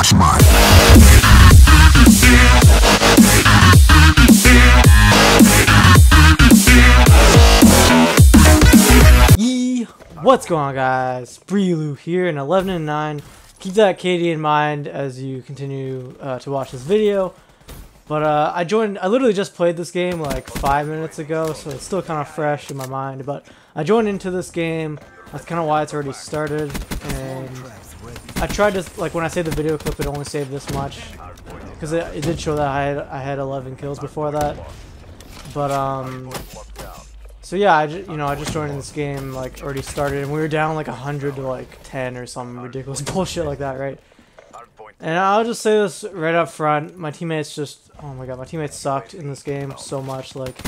What's going on, guys? Breelu here in 11-9. Keep that KD in mind as you continue to watch this video. But I literally just played this game like 5 minutes ago, so it's still kind of fresh in my mind. But I joined into this game. That's kind of why it's already started. And I tried to, like, when I saved the video clip, it only saved this much, because it did show that I had 11 kills before that. But so yeah, I just joined in this game, like, already started, and we were down like 100 to like 10 or some ridiculous bullshit like that, right? And I'll just say this right up front, my teammates just, oh my god, my teammates sucked in this game so much. Like,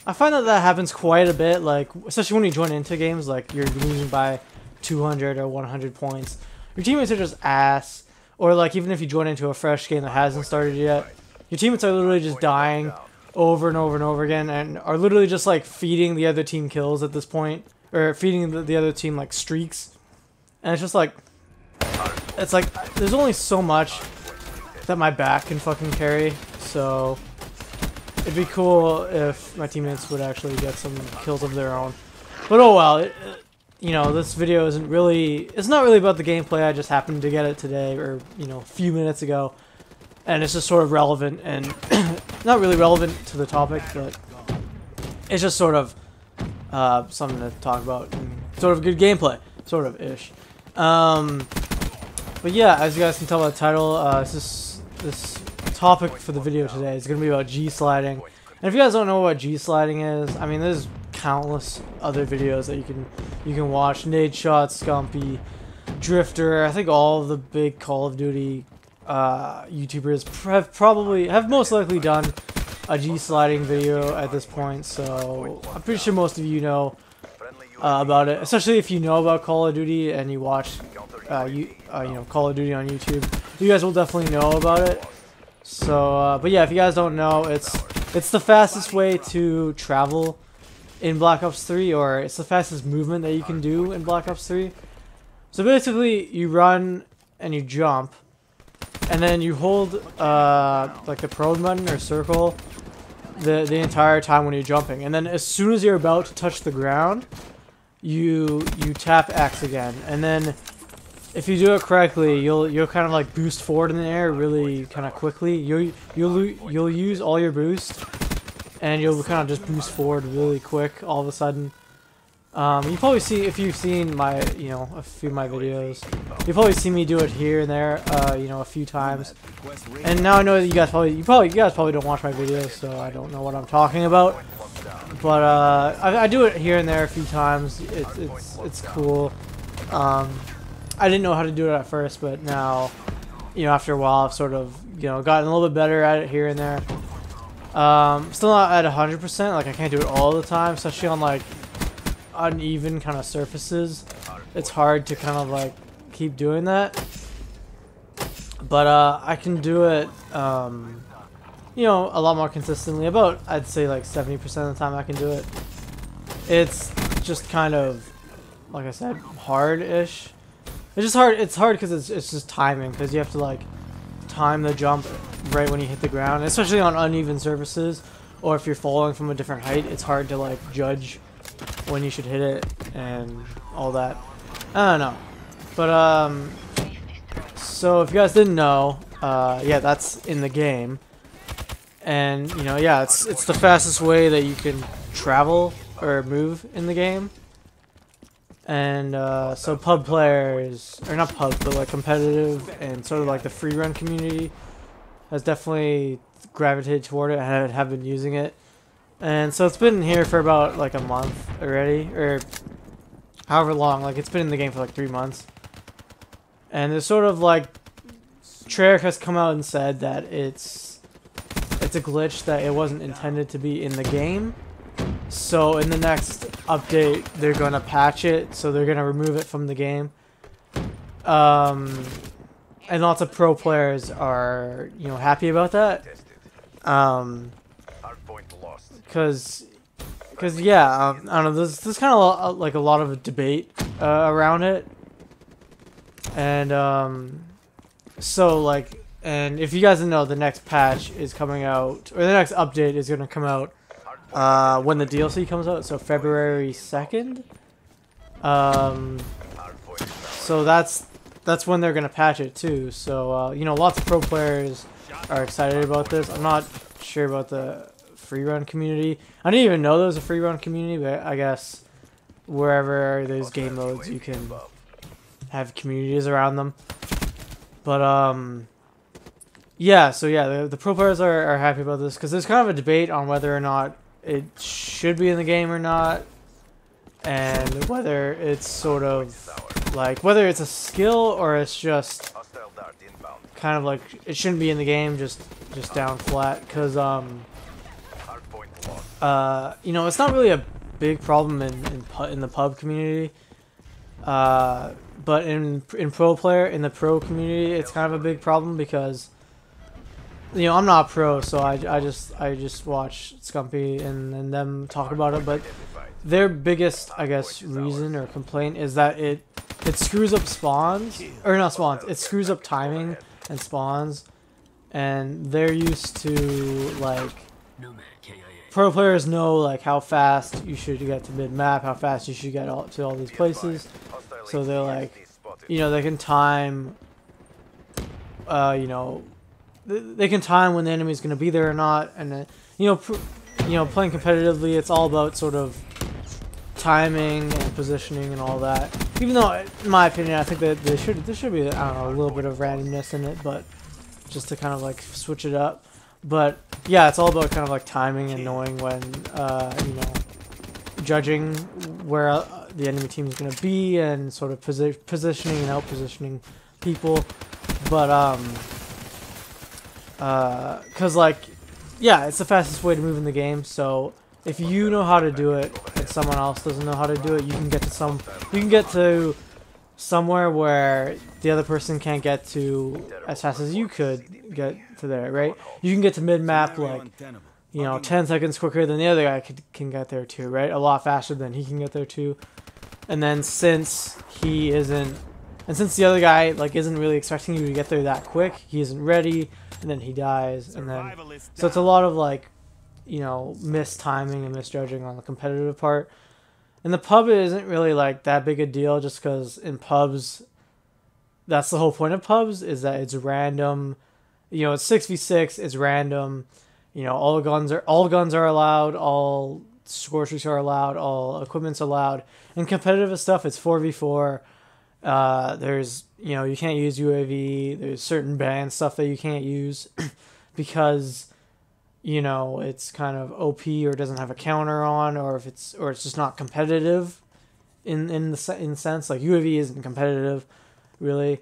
I find that happens quite a bit, like, especially when you join into games, like, you're losing by 200 or 100 points. Your teammates are just ass, or like, even if you join into a fresh game that hasn't started yet, your teammates are literally just dying over and over and over again, and are literally just like feeding the other team kills at this point, or feeding the other team like streaks. And it's just like, it's like there's only so much that my back can fucking carry, so it'd be cool if my teammates would actually get some kills of their own. But oh well, you know, this video isn't really, it's not really about the gameplay. I just happened to get it today, or, you know, a few minutes ago. And it's just sort of relevant, and not really relevant to the topic, but it's just sort of something to talk about, and sort of good gameplay, sort of ish. But yeah, as you guys can tell by the title, this topic for the video today is going to be about G-sliding. And if you guys don't know what G-sliding is, I mean, there's countless other videos that you can watch. Nadeshot, Scumpy, Drifter. I think all of the big Call of Duty YouTubers have most likely done a G-sliding video at this point, so I'm pretty sure most of you know about it, especially if you know about Call of Duty and you watch you know, Call of Duty on YouTube. You guys will definitely know about it. So but yeah, if you guys don't know, it's the fastest way to travel in Black Ops 3, or it's the fastest movement that you can do in Black Ops 3. So basically, you run and you jump, and then you hold like the prone button or circle the entire time when you're jumping, and then as soon as you're about to touch the ground, you tap X again, and then if you do it correctly, you'll kind of like boost forward in the air really kind of quickly. You'll use all your boost, and you'll kind of just boost forward really quick all of a sudden. You probably see, if you've seen my, you know, a few of my videos, you probably see me do it here and there, you know, a few times. And now I know that you guys probably don't watch my videos, so I don't know what I'm talking about. But I do it here and there a few times. It's cool. I didn't know how to do it at first, but now, you know, after a while, I've sort of, you know, gotten a little bit better at it here and there. Still not at 100%. Like, I can't do it all the time, especially on like uneven kind of surfaces. It's hard to kind of like keep doing that, but I can do it you know, a lot more consistently. About, I'd say, like 70% of the time I can do it. It's just kind of, like I said, hard-ish. It's just hard. It's hard because it's just timing, because you have to like time the jump right when you hit the ground, especially on uneven surfaces, or if you're falling from a different height. It's hard to like judge when you should hit it and all that. I don't know, but so if you guys didn't know, yeah, that's in the game, and you know, yeah, it's the fastest way that you can travel or move in the game. And so pub players, or not pub, but like competitive and sort of like the free run community has definitely gravitated toward it and have been using it. And so it's been here for about like a month already, or however long. Like, it's been in the game for like 3 months. And there's sort of like, Treyarch has come out and said that it's a glitch, that it wasn't intended to be in the game. So in the next update, they're gonna patch it, so they're gonna remove it from the game. And lots of pro players are, you know, happy about that. Cause yeah, I don't know. There's kind of like a lot of debate around it, and So like, and if you guys didn't know, the next patch is coming out, or the next update is gonna come out when the DLC comes out. So February 2nd. So that's when they're gonna patch it too. So you know, lots of pro players are excited about this. I'm not sure about the free run community. I didn't even know there was a free run community, but I guess wherever there's game modes, you can have communities around them. But yeah. So yeah, the pro players are happy about this because there's kind of a debate on whether or not it should be in the game or not, and whether it's sort of like whether it's a skill or it's just kind of like it shouldn't be in the game, just down flat. Because you know, it's not really a big problem in the pub community, but in the pro community, it's kind of a big problem because, you know, I'm not pro, so I just watch Scumpy and them talk about it. But their biggest, I guess, reason or complaint is that it screws up spawns, or not spawns. It screws up timing and spawns, and they're used to like pro players know like how fast you should get to mid map, how fast you should get to all these places. So they're like, you know, they can time, you know, they can time when the enemy's going to be there or not, and you know, playing competitively, it's all about sort of timing and positioning and all that. Even though, in my opinion, I think that there should be, I don't know, a little bit of randomness in it, but just to kind of like switch it up. But yeah, it's all about kind of like timing and knowing when, you know, judging where the enemy team is going to be and sort of positioning and out positioning people. But cause like, yeah, it's the fastest way to move in the game. So if you know how to do it and someone else doesn't know how to do it, you can get to somewhere where the other person can't get to as fast as you could get to there, right? You can get to mid-map like, you know, 10 seconds quicker than the other guy can get there too, right? A lot faster than he can get there too. And then since the other guy like isn't really expecting you to get there that quick, he isn't ready, and then he dies, and then so it's a lot of like, you know, mistiming and misjudging on the competitive part. And the pub isn't really like that big a deal, just because in pubs, that's the whole point of pubs, is that it's random. You know, it's 6v6, it's random. You know, all guns are allowed, all score streaks are allowed, all equipment's allowed. And competitive stuff, it's 4v4. There's, you know, you can't use UAV. There's certain banned stuff that you can't use because, you know, it's kind of OP or doesn't have a counter on, or it's just not competitive in the sense like UAV isn't competitive really.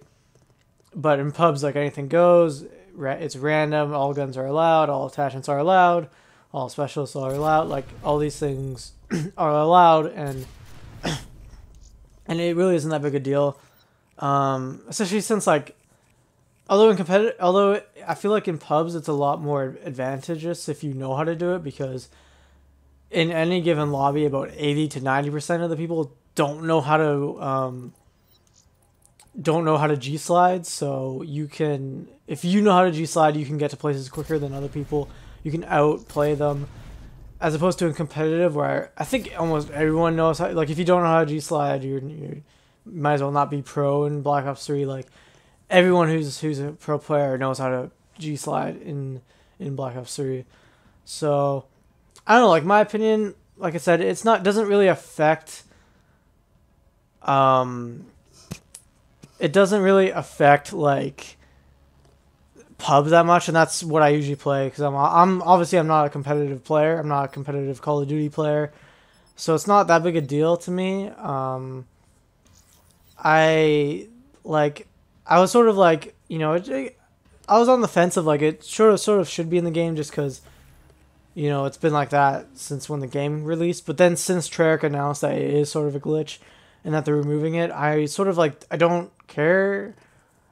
But in pubs, like anything goes. It's random. All guns are allowed. All attachments are allowed. All specialists are allowed. Like all these things are allowed, and it really isn't that big a deal. Especially since like, although I feel like in pubs it's a lot more advantageous if you know how to do it, because in any given lobby about 80 to 90% of the people don't know how to G slide. So you can, if you know how to G slide, you can get to places quicker than other people. You can outplay them, as opposed to in competitive where I think almost everyone knows how. Like if you don't know how to G slide, you might as well not be pro in Black Ops 3. Like everyone who's a pro player knows how to G slide in Black Ops 3. So I don't know. Like my opinion, like I said, doesn't really affect. It doesn't really affect like pubs that much, and that's what I usually play, because I'm obviously not a competitive player. I'm not a competitive Call of Duty player, so it's not that big a deal to me. I was sort of like, you know, I was on the fence of like it sort of should be in the game, just because, you know, it's been like that since when the game released. But then since Treyarch announced that it is sort of a glitch and that they're removing it, I sort of like, I don't care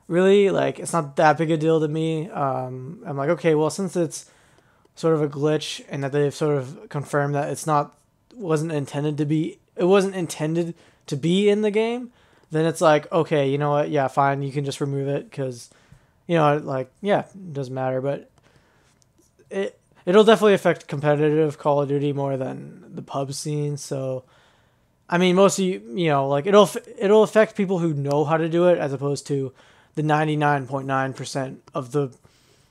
really. Like it's not that big a deal to me. I'm like, okay, well, since it's sort of a glitch and that they've sort of confirmed that it wasn't intended to be in the game, then it's like, okay, you know what, yeah, fine, you can just remove it, because you know, like, yeah, it doesn't matter, but it'll definitely affect competitive Call of Duty more than the pub scene. So, I mean, most of you know, like it'll affect people who know how to do it as opposed to the 99.9% of the,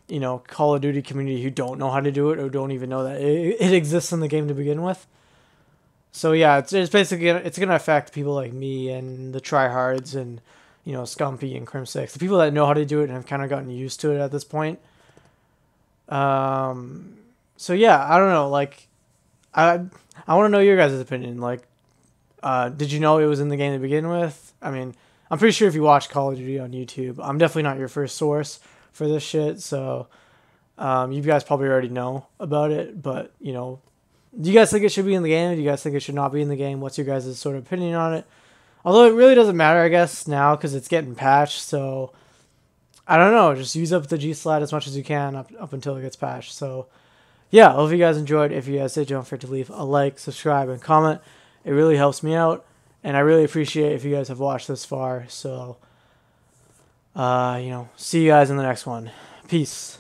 you know, Call of Duty community who don't know how to do it or don't even know that it exists in the game to begin with. So yeah, it's basically it's gonna affect people like me and the tryhards and, you know, Scumpy and Crim6, the people that know how to do it and have kind of gotten used to it at this point. So yeah, I don't know. Like, I want to know your guys' opinion. Like, did you know it was in the game to begin with? I mean, I'm pretty sure if you watch Call of Duty on YouTube, I'm definitely not your first source for this shit. So, you guys probably already know about it. But, you know, do you guys think it should be in the game? Do you guys think it should not be in the game? What's your guys' sort of opinion on it? Although it really doesn't matter, I guess, now because it's getting patched. So, I don't know. Just use up the G-Slide as much as you can up until it gets patched. So, yeah, I hope you guys enjoyed. If you guys did, don't forget to leave a like, subscribe, and comment. It really helps me out, and I really appreciate if you guys have watched this far. So, you know, see you guys in the next one. Peace.